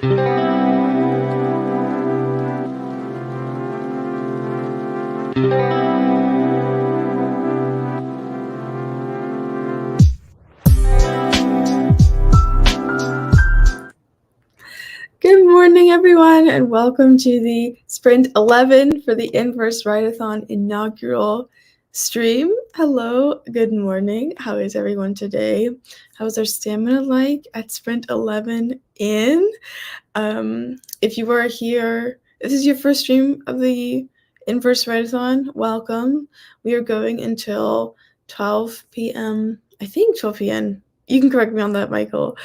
Good morning, everyone, and welcome to the Sprint 11 for the Inverse Write-a-thon inaugural stream. Hello, good morning. How is everyone today? How is our stamina like at Sprint 11 in? If you are here, this is your first stream of the Inverse Write-a-thon, welcome. We are going until 12 p.m., I think 12 p.m. You can correct me on that, Michael,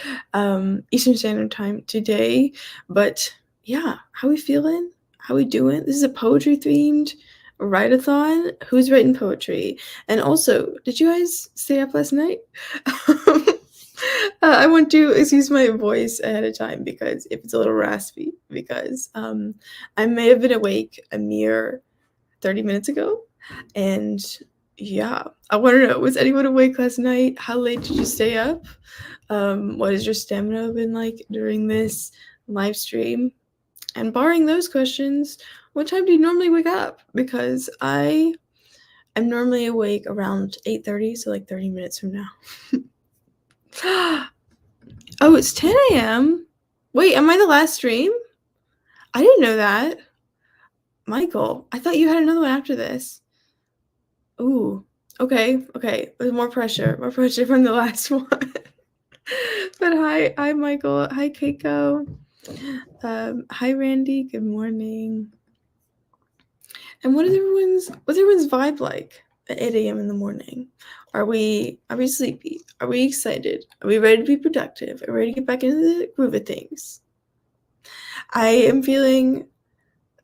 Eastern Standard Time today. But yeah, how we feeling? How we doing? This is a poetry-themed write-a-thon. Who's writing poetry? And also, did you guys stay up last night? I want to excuse my voice ahead of time because if it's a little raspy, because I may have been awake a mere 30 minutes ago. And yeah, I want to know, was anyone awake last night? How late did you stay up? What has your stamina been like during this live stream? And barring those questions, what time do you normally wake up? Because I am normally awake around 8:30, so like 30 minutes from now. Oh, it's 10 a.m. Wait, am I the last stream? I didn't know that. Michael, I thought you had another one after this. Ooh, okay. There's more pressure from the last one. But hi, Michael. Hi, Keiko. Hi, Randy. Good morning. And what's everyone's vibe like at 8 a.m. in the morning? Are we sleepy? Are we excited? Are we ready to be productive? Are we ready to get back into the groove of things? I am feeling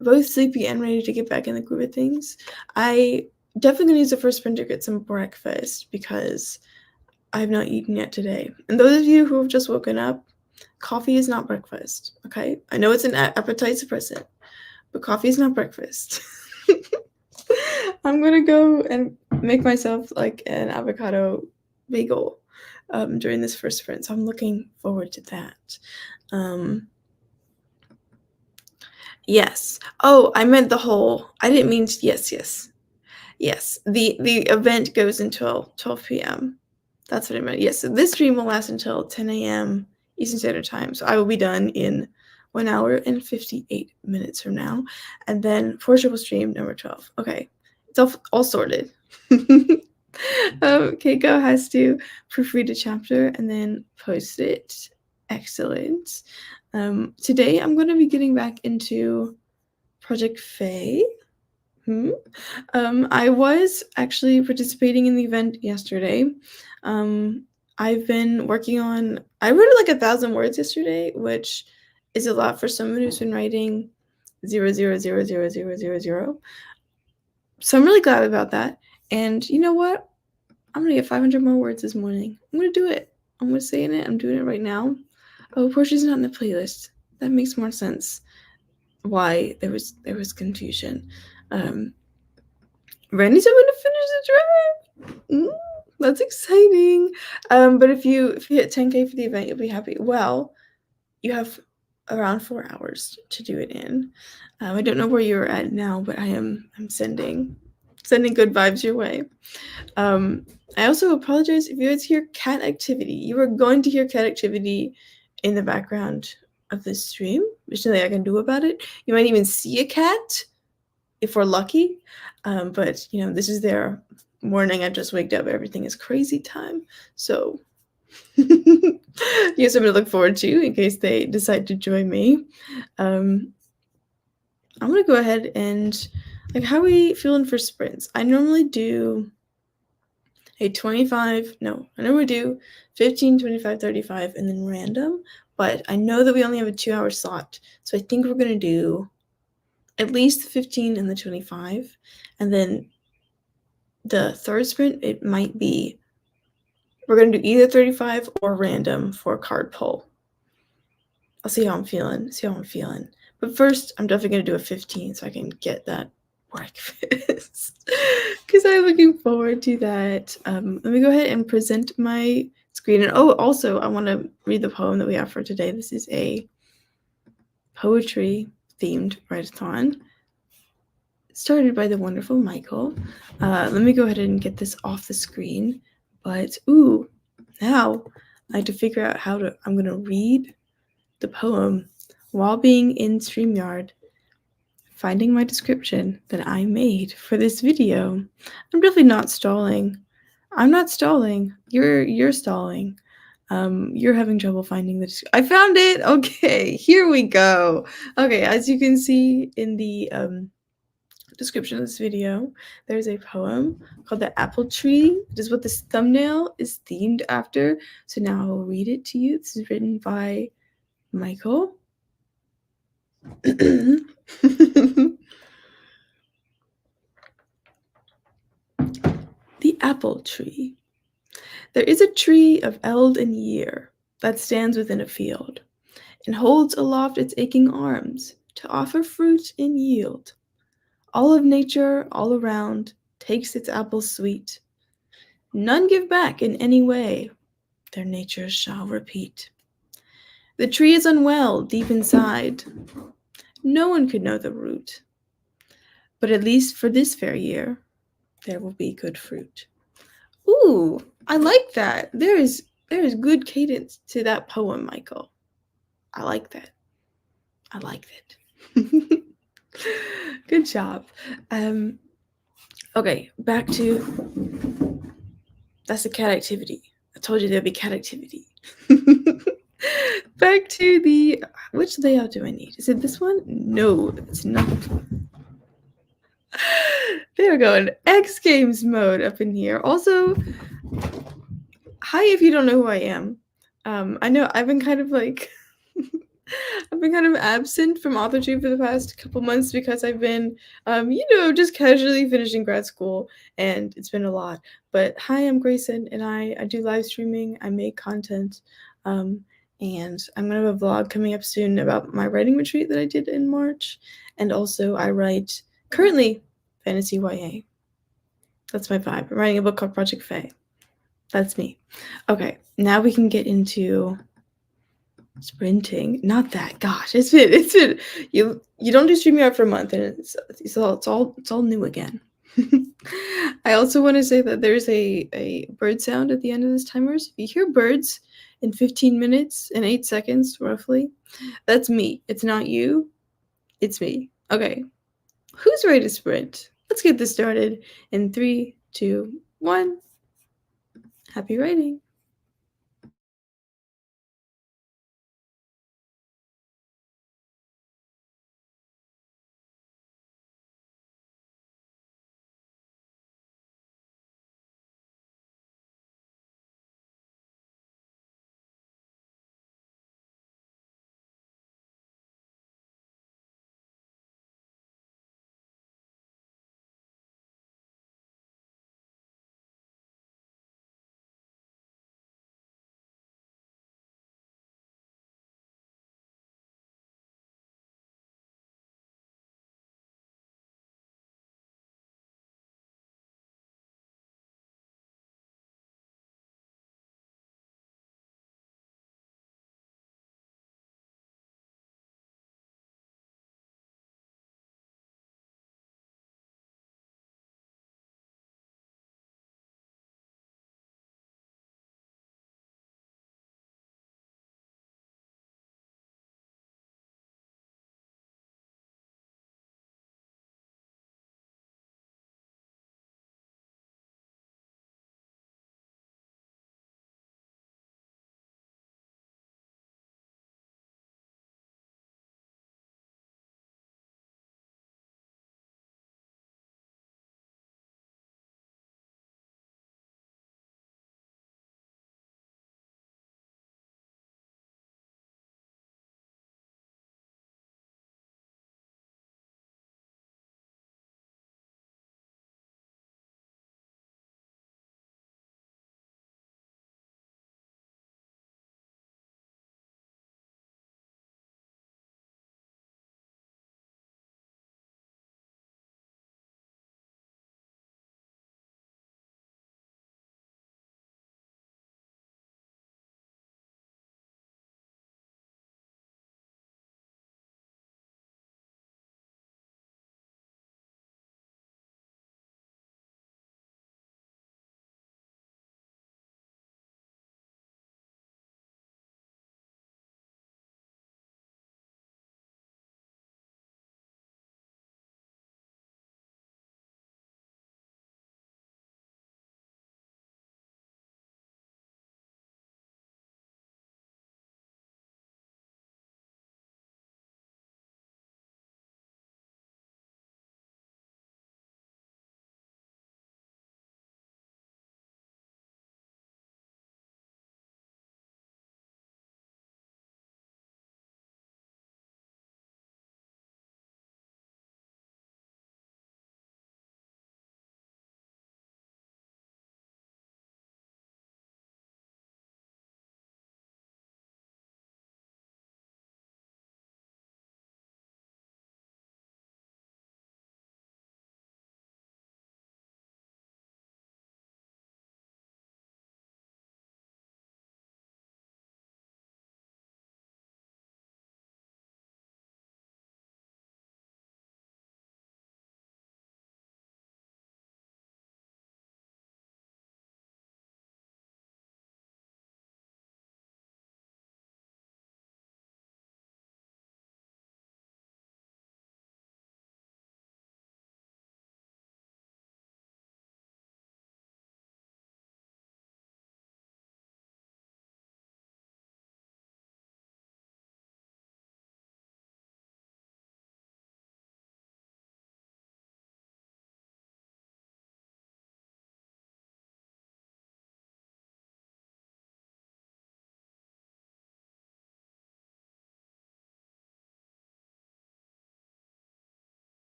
both sleepy and ready to get back in the groove of things. I definitely gonna use the first sprint to get some breakfast because I have not eaten yet today. And those of you who have just woken up, coffee is not breakfast, okay? I know it's an appetite suppressant, but coffee is not breakfast. I'm gonna go and make myself like an avocado bagel during this first sprint, so I'm looking forward to that. Yes. Oh, I meant the whole. I didn't mean to, yes. The event goes until 12 p.m. That's what I meant. Yes. So this stream will last until 10 a.m. Eastern Standard Time. So I will be done in 1 hour and 58 minutes from now, and then Portia will stream number 12. Okay, it's all sorted. Keiko has to proofread a chapter and then post it. Excellent. Today I'm going to be getting back into Project Faye. I was actually participating in the event yesterday. I've been working on, I wrote like 1,000 words yesterday, which is a lot for someone who's been writing 0.0000000. So I'm really glad about that. And you know what? I'm gonna get 500 more words this morning. I'm gonna do it. I'm gonna say it. I'm doing it right now. Oh, Portia's not in the playlist. That makes more sense. Why there was confusion. Randy's going to finish the drive. That's exciting. But if you hit 10K for the event, you'll be happy. Well, you have around 4 hours to do it in. I don't know where you're at now, but I'm sending good vibes your way. I also apologize if you guys hear cat activity. You are going to hear cat activity in the background of this stream. There's nothing I can do about it. You might even see a cat if we're lucky. But you know, this is their morning. I just waked up. Everything is crazy time. So here's something to look forward to in case they decide to join me. I'm gonna go ahead and how are we feeling for sprints? I normally do a 25, no, I normally do 15, 25, 35, and then random, but I know that we only have a 2-hour slot, so I think we're gonna do at least the 15 and the 25, and then the third sprint, it might be, we're gonna do either 35 or random for a card pull. I'll see how I'm feeling, But first, I'm definitely gonna do a 15 so I can get that breakfast because I'm looking forward to that. Let me go ahead and present my screen. And oh, also, I want to read the poem that we have for today. This is a poetry themed write-a-thon started by the wonderful Michael. Let me go ahead and get this off the screen. But now I have to figure out I'm gonna read the poem while being in StreamYard, finding my description that I made for this video. I'm definitely not stalling. I'm not stalling. You're stalling. You're having trouble finding I found it. Okay, here we go. Okay, as you can see in the description of this video, there's a poem called The Apple Tree. It is what this thumbnail is themed after. So now I will read it to you. This is written by Michael. The Apple Tree. There is a tree of eld and year that stands within a field, and holds aloft its aching arms to offer fruit in yield. All of nature, all around, takes its apples sweet. None give back in any way, their natures shall repeat. The tree is unwell deep inside. No one could know the root. But at least for this fair year, there will be good fruit. Ooh, I like that. There is good cadence to that poem, Michael. I like that. I like it. Good job. Okay, back to that's the cat activity. I told you there'd be cat activity. Back to which layout do I need? Is it this one? No, it's not. There we go, an X Games mode up in here. Also, hi if you don't know who I am. I know I've been kind of like I've been kind of absent from AuthorTube for the past couple months because I've been, just casually finishing grad school, and it's been a lot. But hi, I'm Grayson, and I do live streaming. I make content, and I'm gonna have a vlog coming up soon about my writing retreat that I did in March, and also I write currently fantasy YA. That's my vibe. I'm writing a book called Project Fae. That's me. Okay, now we can get into sprinting. Not that. Gosh, it's been you don't do StreamYard for a month and it's all new again. I also want to say that there's a bird sound at the end of this timer. So if you hear birds in 15 minutes and 8 seconds roughly, that's me. It's not you. It's me. Okay. Who's ready to sprint? Let's get this started in 3, 2, 1. Happy writing.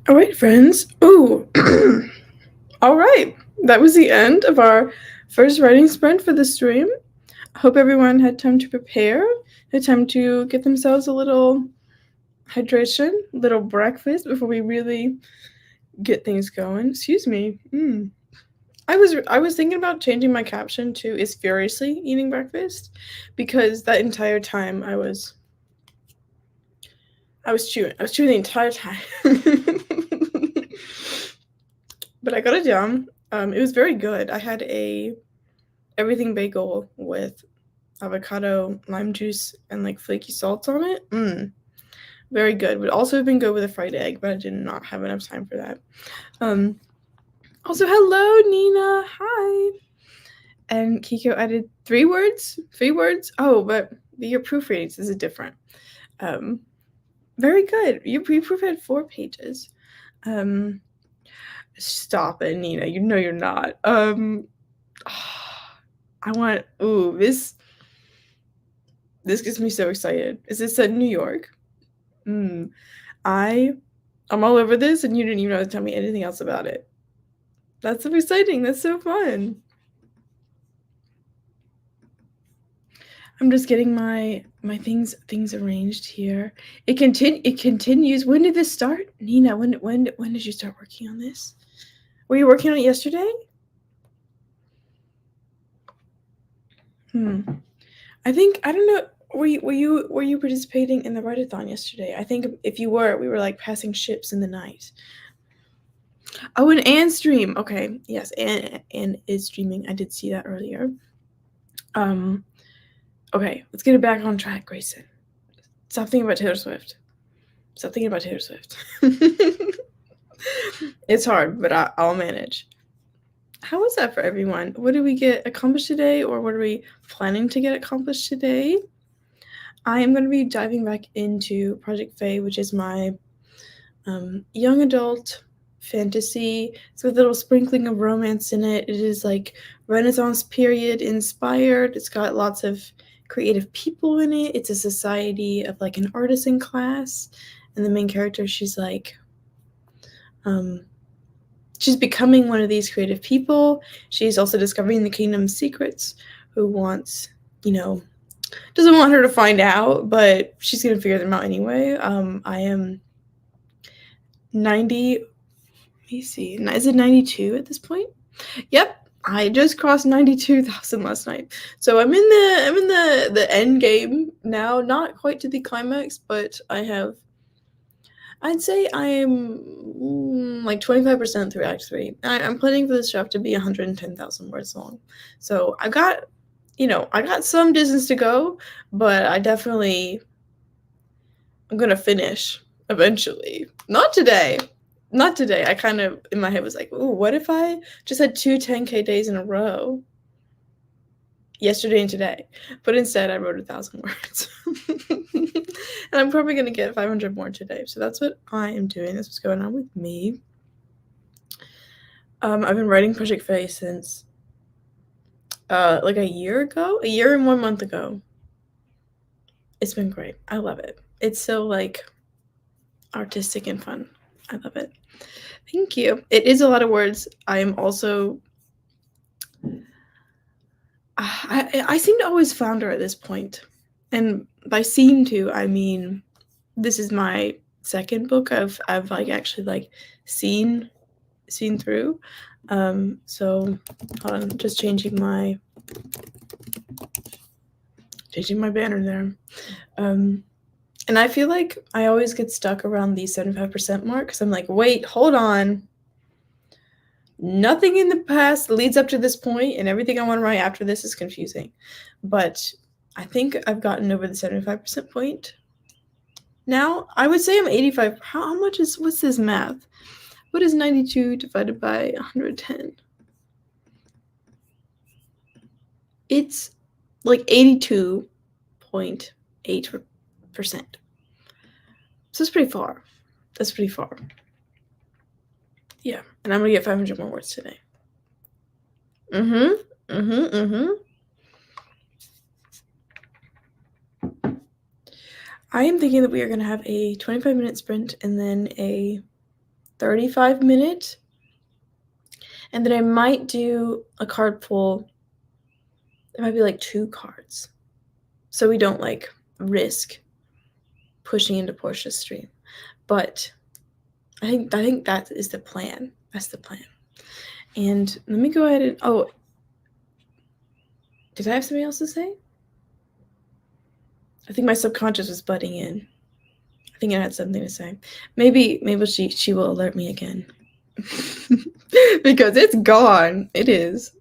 All right, friends. Ooh. All right. That was the end of our first writing sprint for the stream. I hope everyone had time to prepare, had time to get themselves a little hydration, little breakfast before we really get things going. Excuse me. I was thinking about changing my caption to "is furiously eating breakfast" because that entire time I was chewing. I was chewing the entire time. But I got it down. It was very good. I had a everything bagel with avocado, lime juice, and like flaky salt on it. Very good. Would also have been good with a fried egg, but I did not have enough time for that. Also, hello, Nina. Hi. And Kiko added 3 words. 3 words. Oh, but your proofreadings is different. Very good. Your proofread 4 pages. Stop it, Nina. You know you're not. I want. Ooh, this gets me so excited. Is this set in New York? I'm all over this, and you didn't even know to tell me anything else about it. That's so exciting. That's so fun. I'm just getting my things arranged here. It continues. When did this start, Nina? When did you start working on this? Were you working on it yesterday? I think I don't know. Were you participating in the write-a-thon yesterday? I think if you were, we were like passing ships in the night. Oh, and Anne stream. Okay, yes, Anne is streaming. I did see that earlier. Okay, let's get it back on track, Grayson. Stop thinking about Taylor Swift. Stop thinking about Taylor Swift. It's hard, but I'll manage. How was that for everyone? What did we get accomplished today, or what are we planning to get accomplished today? I am going to be diving back into Project Fae, which is my young adult fantasy. It's with a little sprinkling of romance in it. It is like Renaissance period inspired. It's got lots of creative people in it. It's a society of like an artisan class, and the main character, she's like she's becoming one of these creative people. She's also discovering the kingdom's secrets, who wants, doesn't want her to find out, but she's going to figure them out anyway. I am 90, let me see, is it 92 at this point? Yep. I just crossed 92,000 last night. So I'm in the end game now, not quite to the climax, but I'd say I'm like 25% through Act 3. I'm planning for this chapter to be 110,000 words long. So I got some distance to go, but I'm going to finish eventually. Not today. I kind of, in my head, was like, ooh, what if I just had 2 10K days in a row? Yesterday and today. But instead, I wrote 1,000 words. And I'm probably going to get 500 more today. So that's what I am doing. That's what's going on with me. I've been writing Project Fae since like a year and 1 month ago. It's been great. I love it. It's so like artistic and fun. I love it. Thank you. It is a lot of words. I am also I seem to always flounder at this point. And by seem to, I mean this is my second book I've like actually like seen through. So hold on, just changing my banner there. And I feel like I always get stuck around the 75% mark because I'm like, wait, hold on. Nothing in the past leads up to this point, and everything I want to write after this is confusing. But I think I've gotten over the 75% point. Now, I would say I'm 85. How much is, what's this math? What is 92 divided by 110? It's like 82.8%. So it's pretty far. That's pretty far. Yeah, and I'm gonna get 500 more words today. I am thinking that we are gonna have a 25-minute sprint and then a 35-minute, and then I might do a card pull. It might be like 2 cards, so we don't, like, risk pushing into Portia's stream, but I think that is the plan. That's the plan. And let me go ahead and oh, did I have something else to say? I think my subconscious was butting in. I think I had something to say. Maybe she will alert me again. Because it's gone. It is.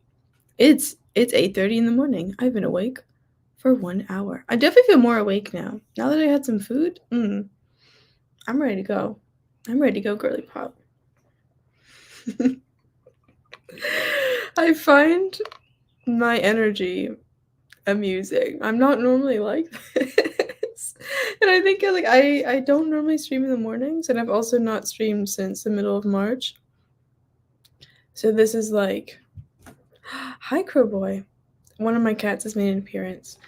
It's 8:30 in the morning. I've been awake for 1 hour. I definitely feel more awake now. Now that I had some food, I'm ready to go. I'm ready to go, girly pop. I find my energy amusing. I'm not normally like this. And I think like I don't normally stream in the mornings, and I've also not streamed since the middle of March. So this is like hi Crowboy. One of my cats has made an appearance.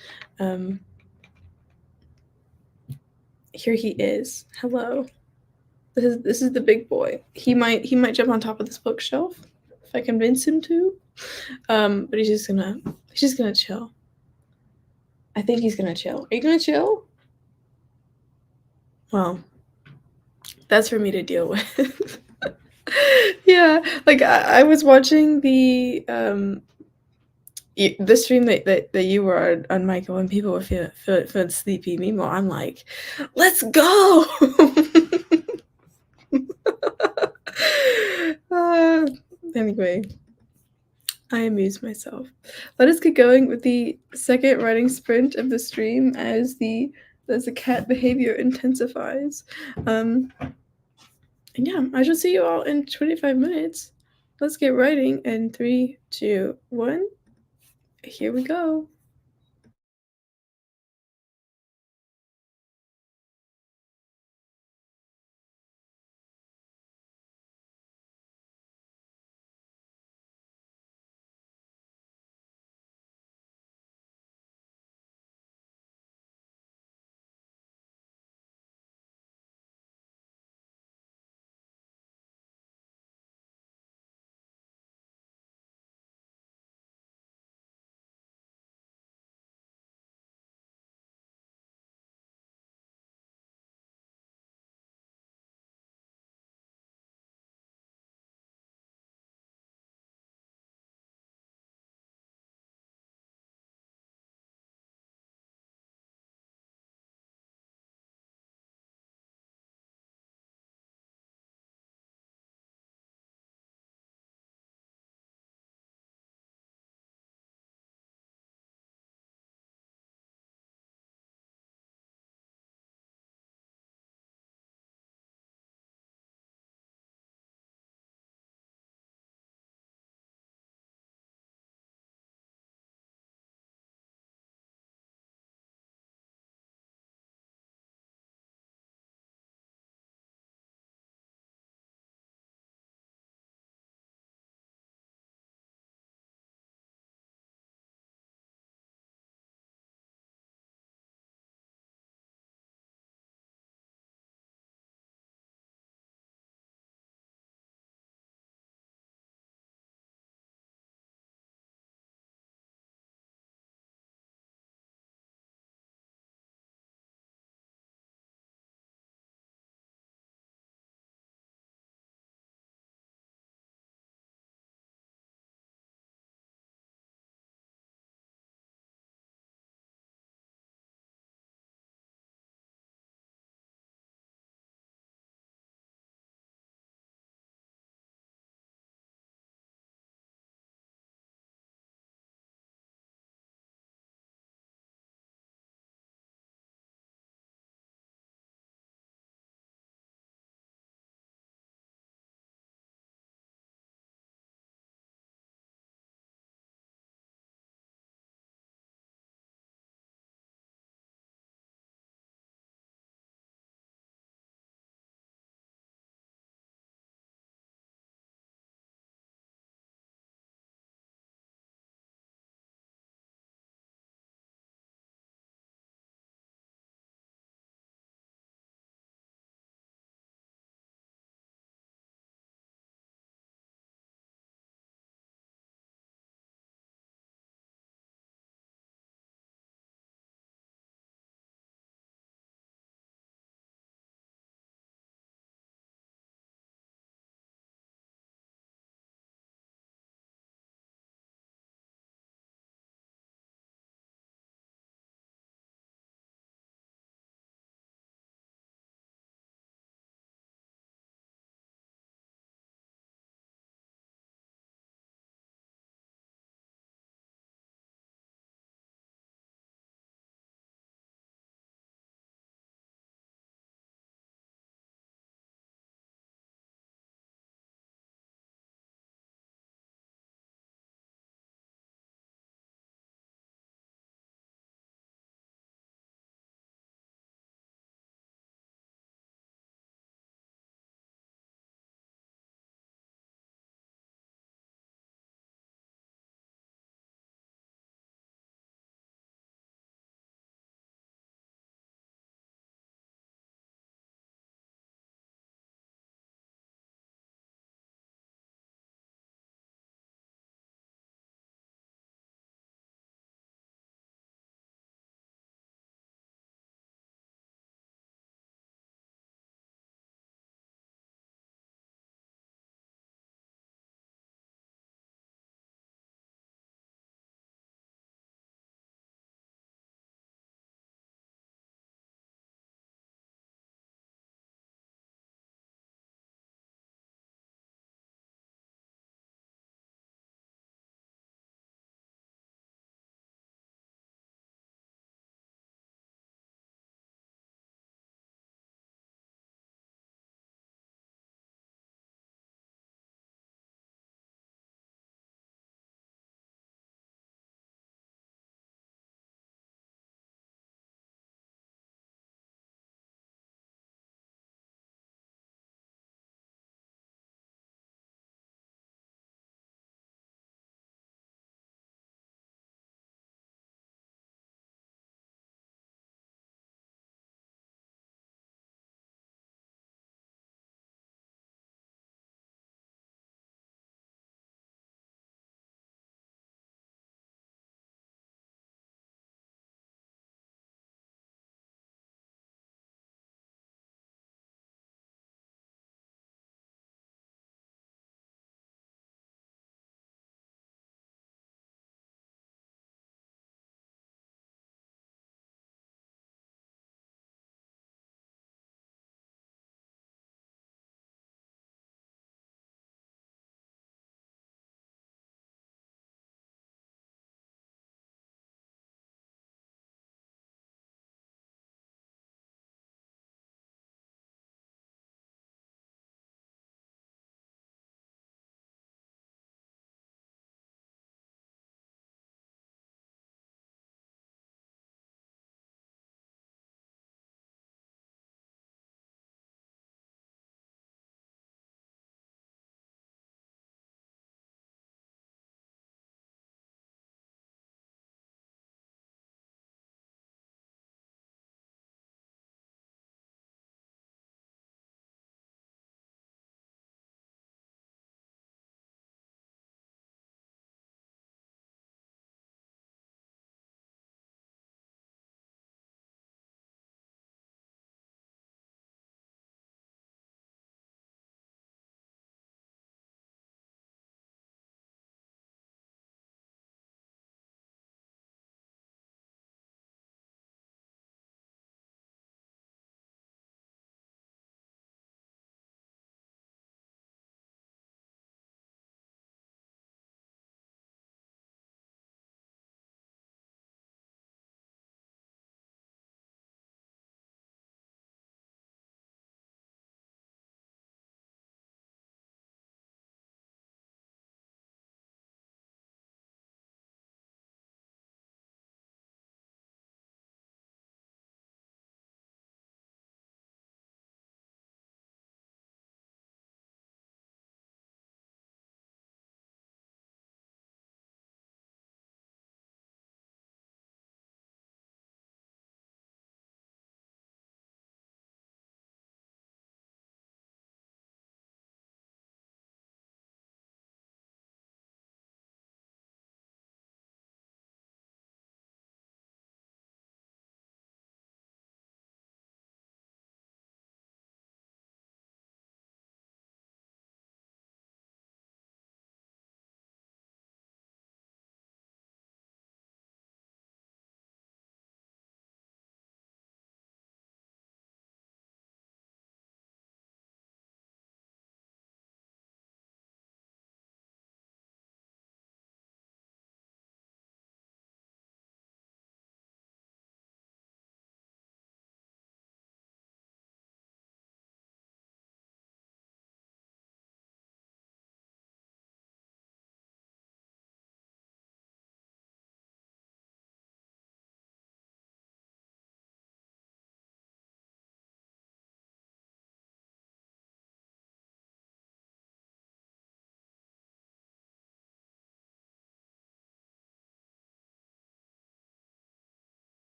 Here he is. Hello. This is the big boy. He might jump on top of this bookshelf if I convince him to. But he's just gonna chill. I think he's gonna chill. Are you gonna chill? Well, that's for me to deal with. Yeah, like I was watching the stream that you were on, Michael, and people were feeling sleepy. Meanwhile, I'm like, let's go. uh, anyway, I amuse myself. Let us get going with the second running sprint of the stream as the cat behavior intensifies. And yeah, I shall see you all in 25 minutes. Let's get writing in 3, 2, 1. Here we go.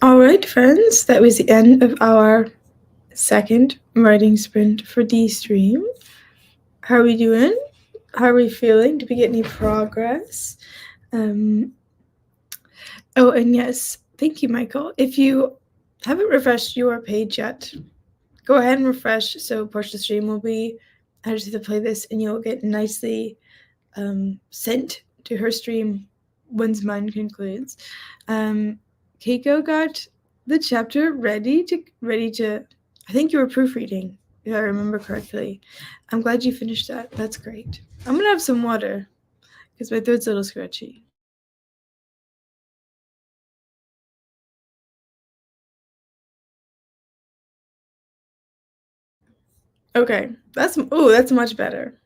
All right, friends, that was the end of our second writing sprint for the stream. How are we doing? How are we feeling? Did we get any progress? Oh, and yes, thank you, Michael. If you haven't refreshed your page yet, go ahead and refresh so Portia's stream will be added to the playlist and you'll get nicely sent to her stream once mine concludes. Keiko got the chapter ready to I think you were proofreading, if I remember correctly. I'm glad you finished that. That's great. I'm gonna have some water because my throat's a little scratchy. Okay, that's much better.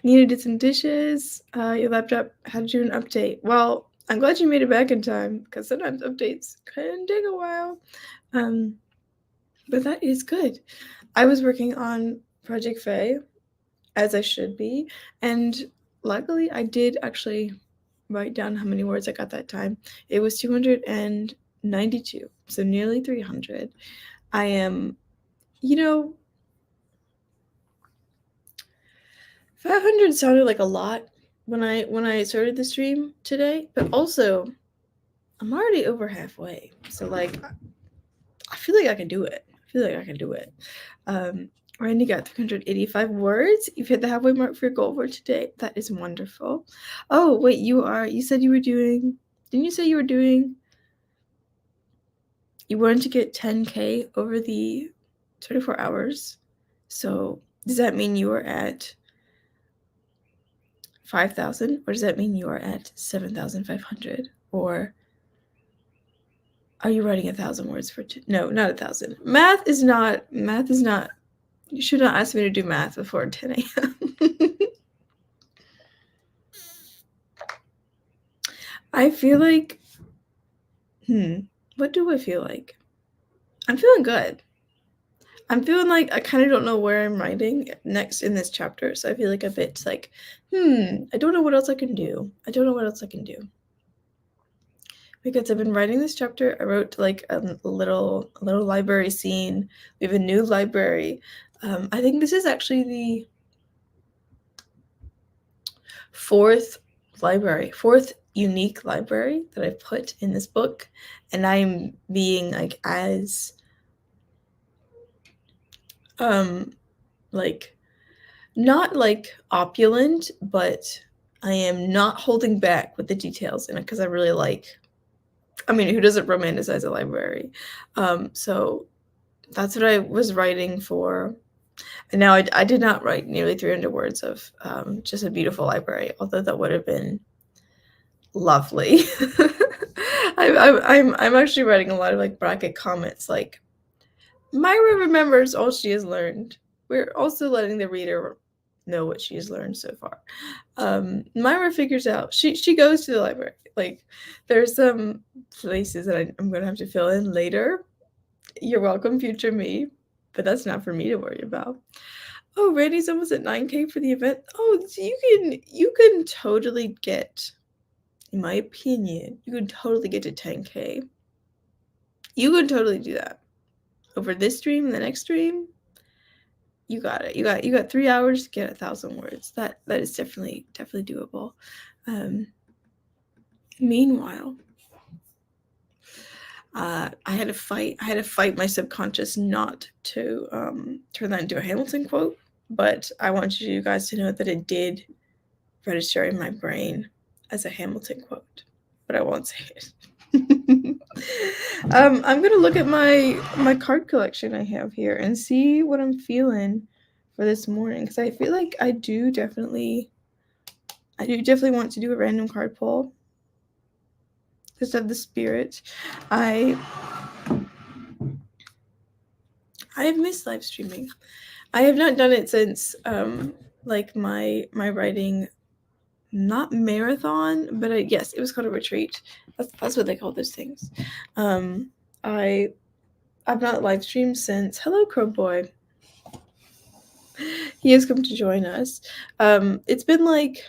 Nina did some dishes. Your laptop had to do an update. Well, I'm glad you made it back in time because sometimes updates can take a while. But that is good. I was working on Project Faye, as I should be, and luckily I did actually write down how many words I got that time. It was 292, so nearly 300. I am, 500 sounded like a lot when I started the stream today, but also I'm already over halfway. So like I feel like I can do it. Randy got 385 words. You've hit the halfway mark for your goal for today. That is wonderful. Oh, wait, you said you were doing, didn't you say you wanted to get 10K over the 24 hours? So does that mean you are at 5,000 or does that mean you are at 7,500? Or are you writing 1,000 words for no, not 1,000. Math is not, you should not ask me to do math before 10 a.m. I feel like, what do I feel like? I'm feeling good. I'm feeling like I kind of don't know where I'm writing next in this chapter, so I feel like a bit like, I don't know what else I can do. Because I've been writing this chapter. I wrote like a little library scene. We have a new library. I think this is actually the fourth unique library that I've put in this book, and I'm being like as like not like opulent, but I am not holding back with the details in it because I really like, I mean, who doesn't romanticize a library? So that's what I was writing for. And now I did not write nearly 300 words of just a beautiful library, although that would have been lovely. I'm actually writing a lot of like bracket comments like, Myra remembers all she has learned. We're also letting the reader know what she has learned so far. Myra figures out, she goes to the library. Like, there's some places that I'm going to have to fill in later. You're welcome, future me, but that's not for me to worry about. Oh, Randy's almost at 9K for the event. Oh, so you can totally get, in my opinion, you can totally get to 10K. You can totally do that. Over this stream and the next stream, you got it. You got 3 hours to get 1,000 words. That is definitely doable. Meanwhile, I had to fight my subconscious not to turn that into a Hamilton quote, but I want you guys to know that it did register in my brain as a Hamilton quote, but I won't say it. I'm gonna look at my card collection I have here and see what I'm feeling for this morning, because I feel like I do definitely want to do a random card pull just of the spirit. I have missed live streaming. I have not done it since like my writing, not marathon, but yes, it was called a retreat. That's what they call those things. I've not live streamed since. Hello, Crow Boy. He has come to join us. It's been like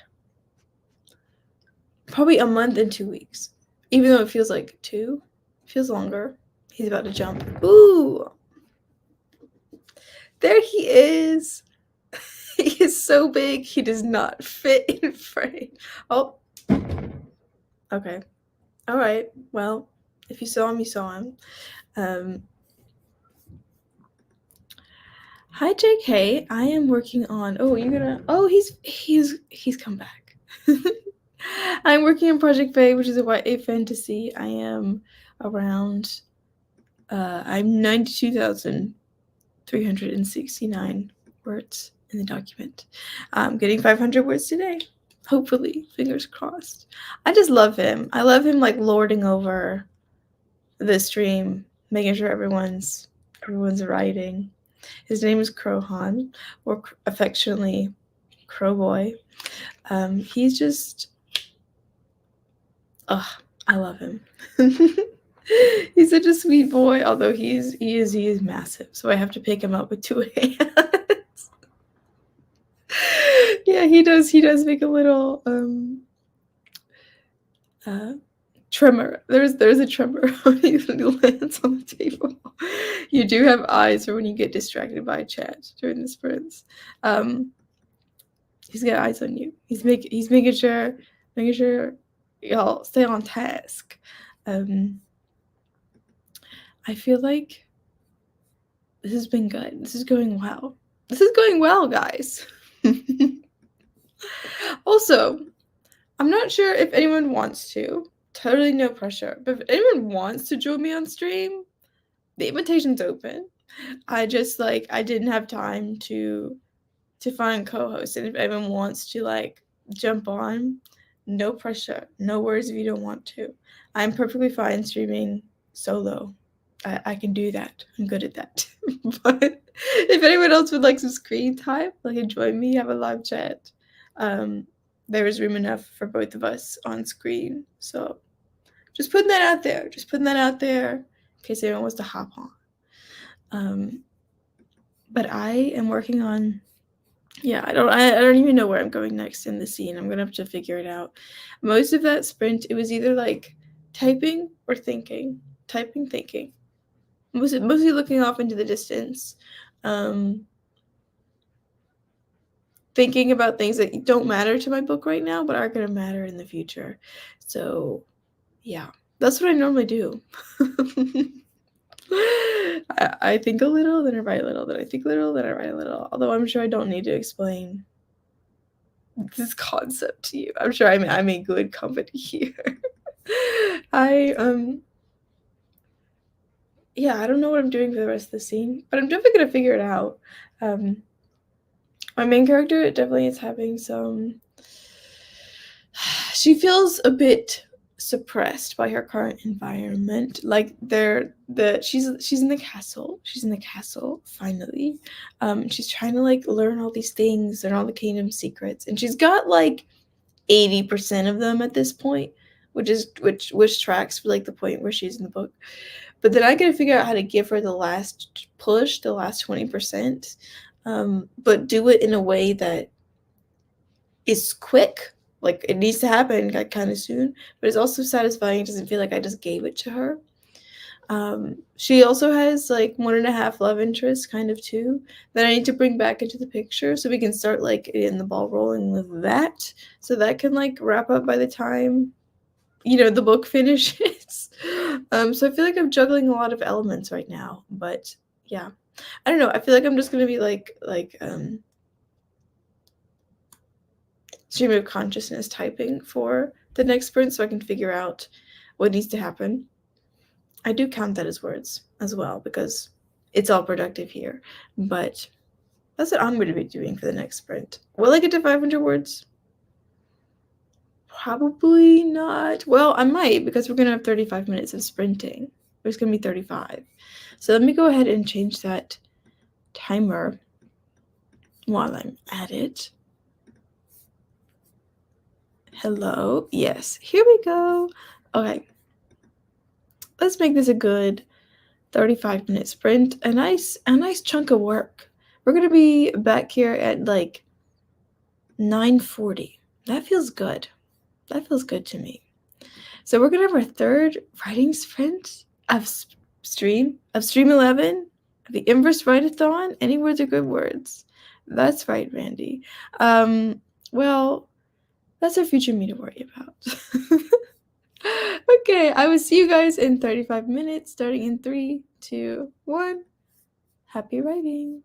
probably a month and 2 weeks. Even though it feels like 2, it feels longer. He's about to jump. Ooh! There he is! He is so big, he does not fit in frame. Oh. Okay. Alright. Well, if you saw him, you saw him. Hi, JK. I am working on. Oh, you're gonna. Oh, he's come back. I'm working on Project Fae, which is a YA fantasy. I am around. I'm 92,369 words in the document. I'm getting 500 words today. Hopefully, fingers crossed. I just love him. I love him like lording over the stream, making sure everyone's writing. His name is Crowhan, or affectionately Crowboy. He's just, I love him. He's such a sweet boy, although he is massive, so I have to pick him up with 2 hands. Yeah, he does make a little tremor. There's a tremor when he lands on the table. You do have eyes for when you get distracted by chat during the sprints. He's got eyes on you. He's making sure y'all stay on task. I feel like this has been good. This is going well. This is going well, guys. Also, I'm not sure if anyone wants to. Totally no pressure. But if anyone wants to join me on stream, the invitation's open. I just I didn't have time to find co-hosts, and if anyone wants to jump on, no pressure. No worries if you don't want to. I'm perfectly fine streaming solo. I can do that. I'm good at that. But if anyone else would like some screen time, join me, have a live chat. There is room enough for both of us on screen. So just putting that out there. In case anyone wants to hop on. But I am working on. Yeah, I don't even know where I'm going next in the scene. I'm gonna have to figure it out. Most of that sprint, it was either typing or thinking. Typing, thinking. Mostly looking off into the distance. Thinking about things that don't matter to my book right now, but are gonna matter in the future. So yeah, that's what I normally do. I think a little, then I write a little, then I think a little, then I write a little. Although I'm sure I don't need to explain this concept to you. I'm sure I'm a good company here. I don't know what I'm doing for the rest of the scene, but I'm definitely gonna figure it out. My main character definitely is having some. She feels a bit suppressed by her current environment. She's in the castle. She's in the castle finally. She's trying to learn all these things and all the kingdom secrets, and she's got 80% of them at this point, which tracks for the point where she's in the book. But then I gotta figure out how to give her the last push, the last 20%, but do it in a way that is quick. It needs to happen kind of soon, but it's also satisfying. It doesn't feel like I just gave it to her. She also has 1.5 love interests kind of too that I need to bring back into the picture so we can start in the ball rolling with that, so that can wrap up by the time the book finishes. So I feel like I'm juggling a lot of elements right now, but yeah, I don't know. I feel like I'm just gonna be stream of consciousness typing for the next sprint so I can figure out what needs to happen. I do count that as words as well because it's all productive here, but that's what I'm going to be doing for the next sprint. Will I get to 500 words? Probably not. Well, I might, because we're going to have 35 minutes of sprinting. There's going to be 35. So let me go ahead and change that timer while I'm at it. Hello. Yes, here we go. Okay. Let's make this a good 35-minute sprint. A nice chunk of work. We're going to be back here at 9:40. That feels good. That feels good to me. So we're gonna have our third writing sprint of Stream 11, the Inverse Write-a-thon. Any words are good words. That's right, Randy. Well, that's our future me to worry about. Okay, I will see you guys in 35 minutes, starting in 3, 2, 1. Happy writing.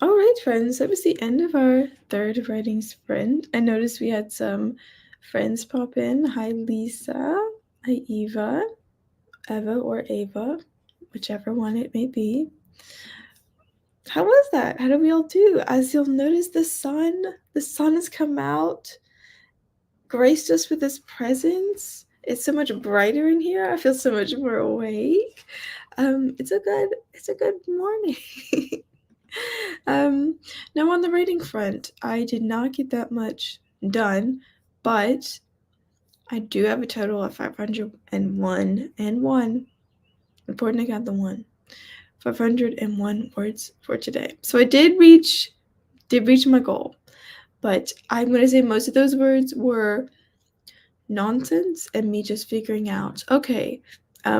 All right, friends, that was the end of our third writing sprint. I noticed we had some friends pop in. Hi, Lisa. Hi, Eva. Eva or Ava, whichever one it may be. How was that? How did we all do? As you'll notice, the sun has come out, graced us with this presence. It's so much brighter in here. I feel so much more awake. It's a good morning. Now on the reading front, I did not get that much done, but I do have a total of 501 and 1. Important I got the 1. 501 words for today. So I did reach my goal, but I'm going to say most of those words were nonsense and me just figuring out, okay,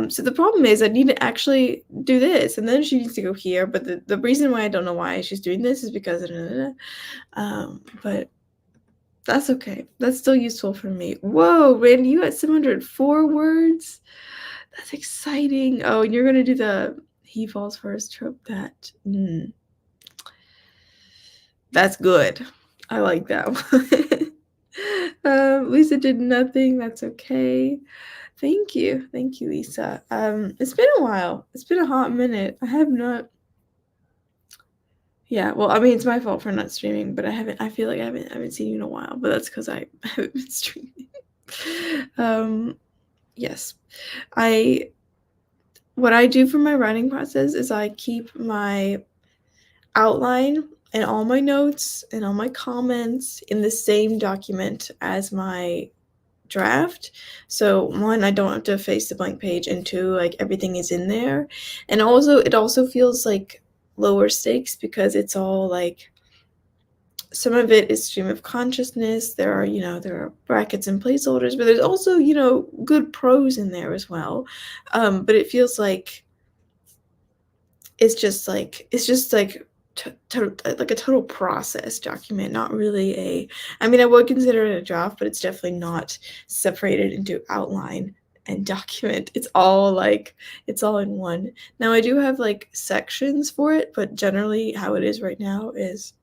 so the problem is I need to actually do this, and then she needs to go here, but the reason why I don't know why she's doing this is because but that's okay. That's still useful for me. Whoa, Randy, you had 704 words? That's exciting. Oh, and you're going to do the he falls first trope. That's good. I like that one. Lisa did nothing. That's okay. Thank you, Lisa. It's been a while. It's been a hot minute. I have not. Yeah, well, I mean, it's my fault for not streaming, but I feel like I haven't seen you in a while, but that's because I haven't been streaming. Yes, what I do for my writing process is I keep my outline and all my notes and all my comments in the same document as my draft. So one, I don't have to face the blank page, and two, like everything is in there. And also it also feels like lower stakes because it's all like some of it is stream of consciousness. There are brackets and placeholders, but there's also, good prose in there as well. But it feels like it's just like like a total process document, not really I mean, I would consider it a draft, but it's definitely not separated into outline and document. It's all in one. Now I do have like sections for it, but generally how it is right now is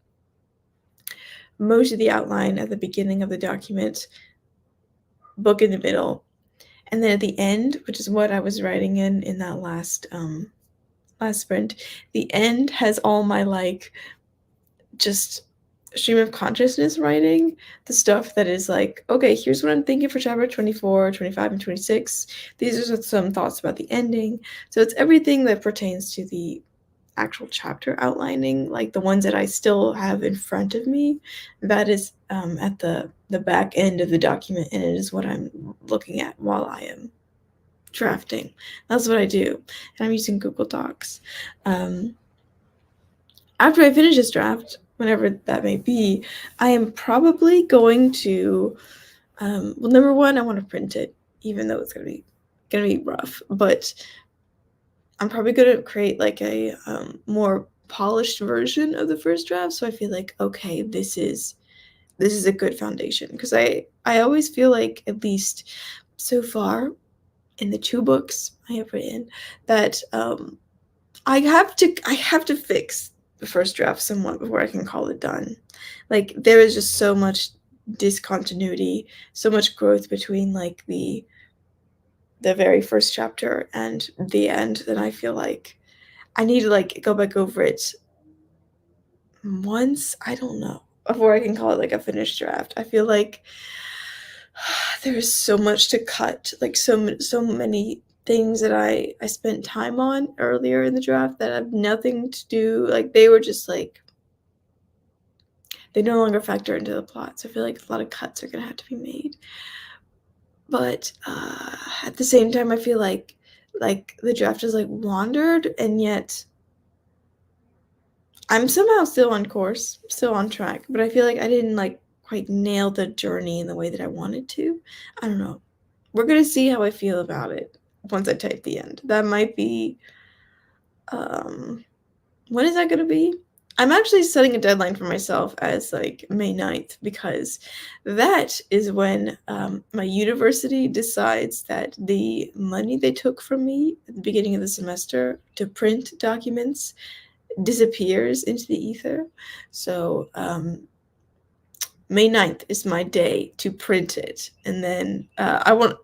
most of the outline at the beginning of the document, book in the middle, and then at the end, which is what I was writing in that last sprint, the end has all my just stream of consciousness writing, the stuff that is like, okay, here's what I'm thinking for chapter 24, 25, and 26. These are some thoughts about the ending. So it's everything that pertains to the actual chapter outlining, like the ones that I still have in front of me. That is at the back end of the document, and it is what I'm looking at while I am drafting. That's what I do, and I'm using Google Docs. After I finish this draft, whenever that may be, I am probably going to, well, number one, I want to print it, even though it's gonna be rough. But I'm probably gonna create like a more polished version of the first draft. So I feel like, okay, this is a good foundation, because I always feel like, at least so far in the 2 books I have written, that I have to fix the first draft somewhat before I can call it done. Like, there is just so much discontinuity, so much growth between like the very first chapter and the end, that I feel like I need to like go back over it once, I don't know, before I can call it like a finished draft. I feel like there is so much to cut, like so many things that I spent time on earlier in the draft that have nothing to do, like they were just like, they no longer factor into the plot. So I feel like a lot of cuts are gonna have to be made. But at the same time, I feel like the draft is like wandered, and yet I'm somehow still on course, still on track, but I feel like I didn't like quite nail the journey in the way that I wanted to. I don't know. We're gonna see how I feel about it once I type the end. That might be, when is that gonna be? I'm actually setting a deadline for myself as like May 9th, because that is when my university decides that the money they took from me at the beginning of the semester to print documents disappears into the ether. So May 9th is my day to print it, and then I won't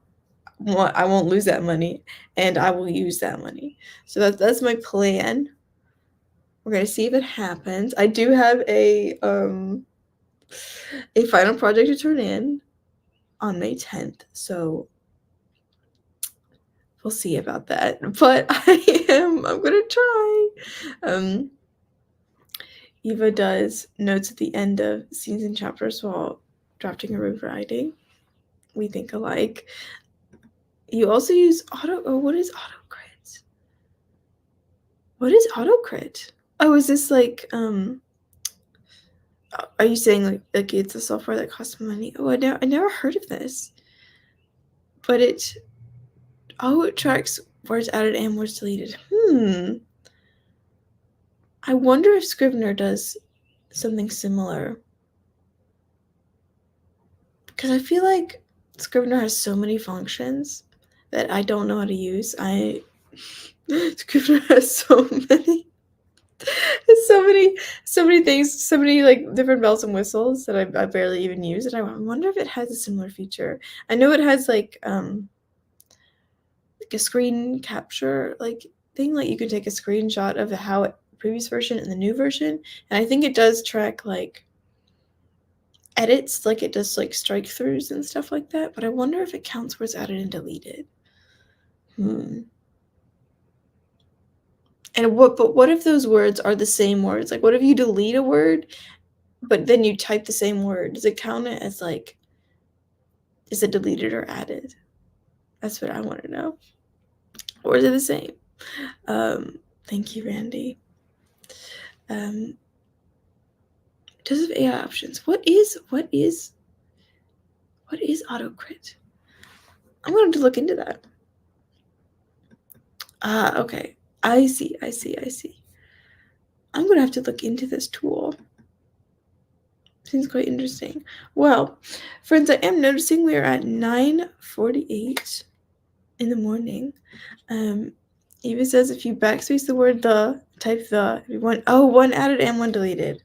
lose that money, and I will use that money. So that's my plan. We're gonna see if it happens. I do have a final project to turn in on May 10th, so we'll see about that. But I'm gonna try. Eva does notes at the end of scenes and chapters while drafting a rewriting. We think alike. You also use auto. Oh, what is autocrit? What is autocrit? Oh, is this like Are you saying like it's a software that costs money? Oh, I never heard of this. But it tracks words added and words deleted. I wonder if Scrivener does something similar. Because I feel like Scrivener has so many functions that I don't know how to use. Scrivener has so many so many things, so many like different bells and whistles that I barely even use, and I wonder if it has a similar feature. I know it has like a screen capture like thing, like you can take a screenshot of the previous version and the new version, and I think it does track like edits, like it does like strike throughs and stuff like that, but I wonder if it counts where it's added and deleted. And what if those words are the same words? Like, what if you delete a word, but then you type the same word? Does it count it as like, is it deleted or added? That's what I want to know. Or is it the same? Thank you, Randy. Does it have AI options? What is autocrit? I'm going to look into that. Okay. I see. I'm going to have to look into this tool. Seems quite interesting. Well, friends, I am noticing we are at 9:48 in the morning. Eva says if you backspace the word the, type the. If you want, one added and one deleted.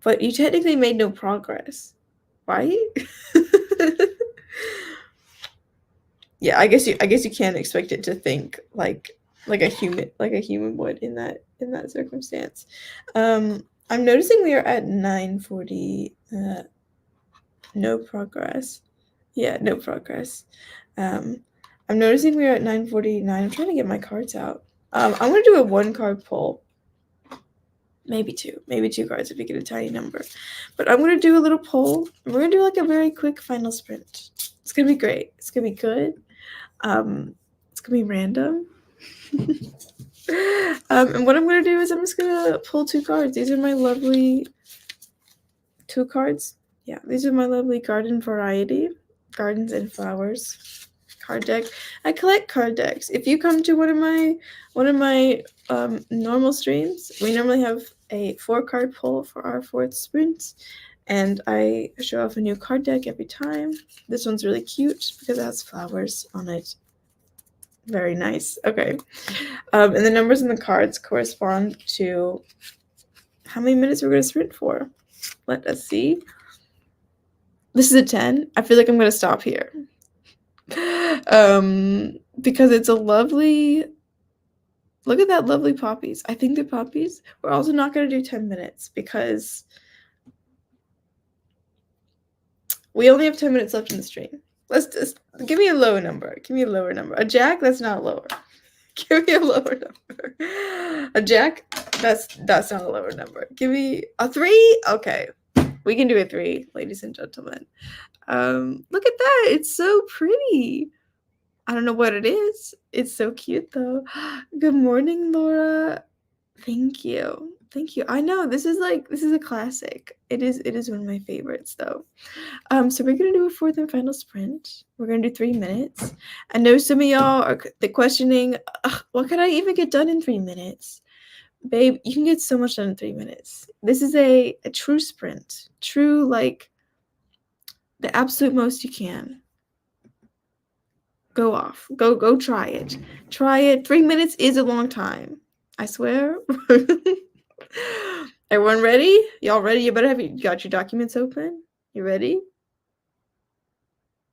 But you technically made no progress, right? Yeah, I guess you can't expect it to think like a human would in that circumstance. I'm noticing we are at 9:40. No progress. Yeah, no progress. I'm noticing we are at 9:49. I'm trying to get my cards out. I'm gonna do a 1-card pull. Maybe two cards if you get a tiny number. But I'm gonna do a little poll. We're gonna do like a very quick final sprint. It's gonna be great. It's gonna be good. It's gonna be random. And what I'm gonna do is I'm just gonna pull 2 cards. These are my lovely 2 cards. Yeah, these are my lovely garden variety, gardens and flowers card deck. I collect card decks. If you come to one of my normal streams, we normally have a 4-card pull for our 4th sprint, and I show off a new card deck every time. This one's really cute because it has flowers on it. Very nice. Okay. And the numbers in the cards correspond to how many minutes we're going to sprint for. Let us see. This is a 10. I feel like I'm going to stop here. Because it's a lovely, look at that lovely poppies. I think the poppies, we're also not going to do 10 minutes because we only have 10 minutes left in the stream. Let's just give me a lower number. Give me a lower number. A jack, that's not lower. Give me a lower number. A jack, that's not a lower number. Give me a 3. Okay. We can do a 3, ladies and gentlemen. Look at that. It's so pretty. I don't know what it is. It's so cute though. Good morning, Laura. Thank you. I know this is a classic. It is one of my favorites though. So we're gonna do a 4th and final sprint. We're gonna do 3 minutes. I know some of y'all are questioning, what could I even get done in 3 minutes? Babe, you can get so much done in 3 minutes. This is a true sprint. True, like the absolute most you can. Go off. Go try it. Try it. 3 minutes is a long time. I swear. Everyone ready? Y'all ready? You better have you got your documents open. You ready?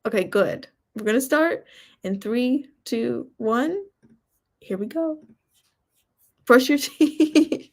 Okay, good. We're gonna start in 3, 2, 1. Here we go. Brush your teeth.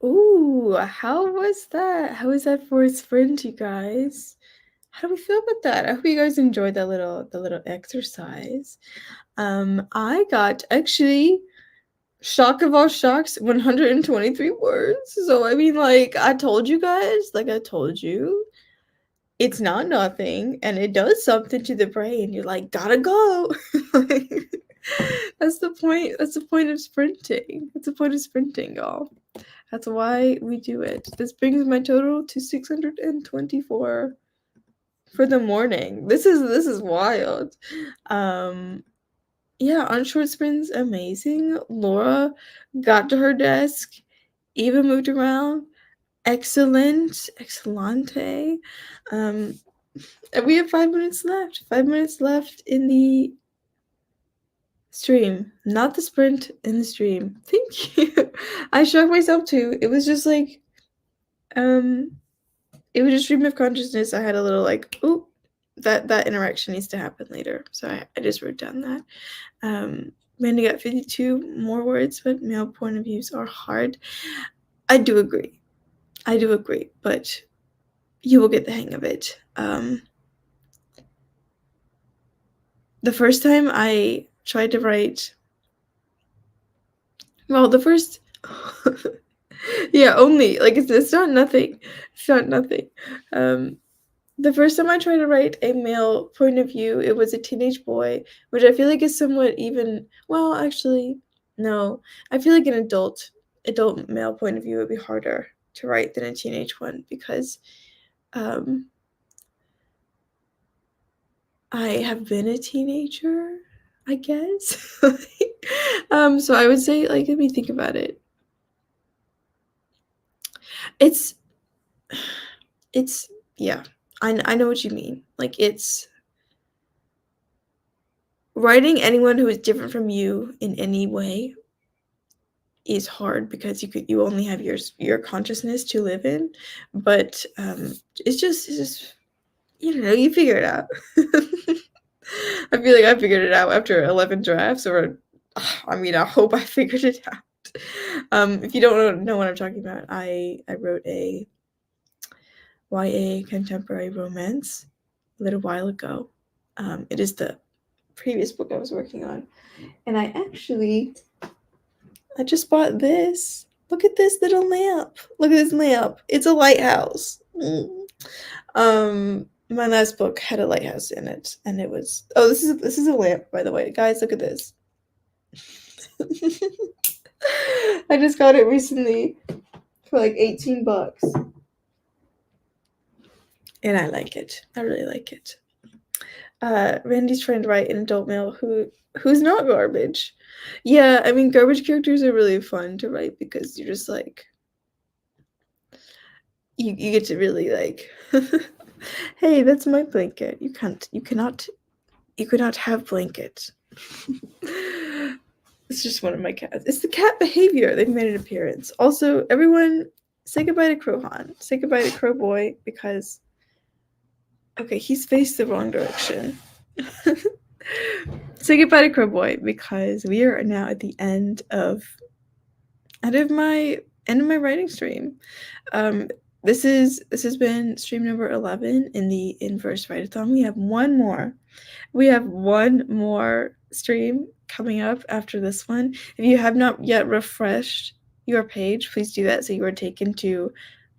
Ooh, how was that? How was that for a sprint, you guys? How do we feel about that? I hope you guys enjoyed that little exercise. I got actually shock of all shocks, 123 words. So I mean, like I told you guys, like I told you, it's not nothing, and it does something to the brain. You're like, gotta go. Like, that's the point. That's the point of sprinting. That's the point of sprinting, y'all. That's why we do it. This brings my total to 624 for the morning. This is wild. Um yeah, on short sprints, amazing. Laura got to her desk, Eva moved around. Excellent. Excellente. Um and we have 5 minutes left. 5 minutes left in the stream. Not the sprint, in the stream. Thank you. I shocked myself too. It was just like um it was a stream of consciousness. I had a little like, oh, that interaction needs to happen later. So I just wrote down that. Mandy got 52 more words, but male point of views are hard. I do agree. I do agree, but you will get the hang of it. the first time I tried to write, well, the first, yeah, only like it's not nothing. It's not nothing. Um, the first time I tried to write a male point of view, it was a teenage boy, which I feel like is somewhat even. Well, actually, no. I feel like an adult male point of view would be harder to write than a teenage one because um, I have been a teenager, I guess. So I would say, like, let me think about it. It's it's yeah. I know what you mean. Like it's writing anyone who is different from you in any way is hard because you only have your consciousness to live in, but it's just you know you figure it out. I feel like I figured it out after 11 drafts, or I mean I hope I figured it out. If you don't know what I'm talking about, I wrote a YA contemporary romance a little while ago. It is the previous book I was working on, and I just bought this. Look at this little lamp. Look at this lamp. It's a lighthouse. My last book had a lighthouse in it, and it was this is a lamp, by the way, guys. Look at this. I just got it recently for like $18, and I like it. I really like it. Randy's trying to write an adult male who's not garbage. Yeah, I mean, garbage characters are really fun to write because you're just like you get to really like, hey, that's my blanket. You cannot have blanket. It's just one of my cats. It's the cat behavior. They've made an appearance. Also, everyone, say goodbye to Crowhan. Say goodbye to Crow Boy because, okay, he's faced the wrong direction. Say goodbye to Crow Boy because we are now at the end of my writing stream. This has been stream number 11 in the Inverse Write-a-thon. We have one more. We have one more stream coming up after this one. If you have not yet refreshed your page, please do that so you are taken to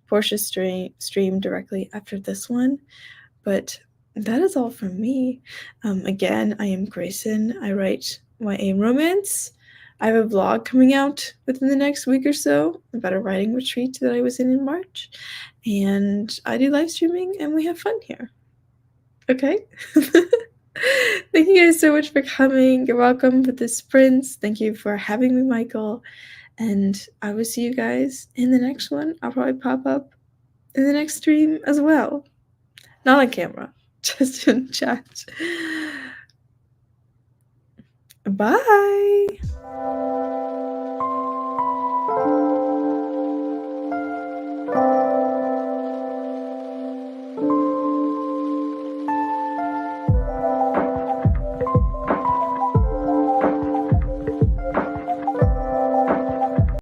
Portia's stream directly after this one. But that is all from me. Again, I am Grayson. I write YA romance. I have a vlog coming out within the next week or so about a writing retreat that I was in March. And I do live streaming and we have fun here. Okay? Thank you guys so much for coming. You're welcome for the sprints. Thank you for having me, Michael. And I will see you guys in the next one. I'll probably pop up in the next stream as well. Not on camera, just in chat. Bye.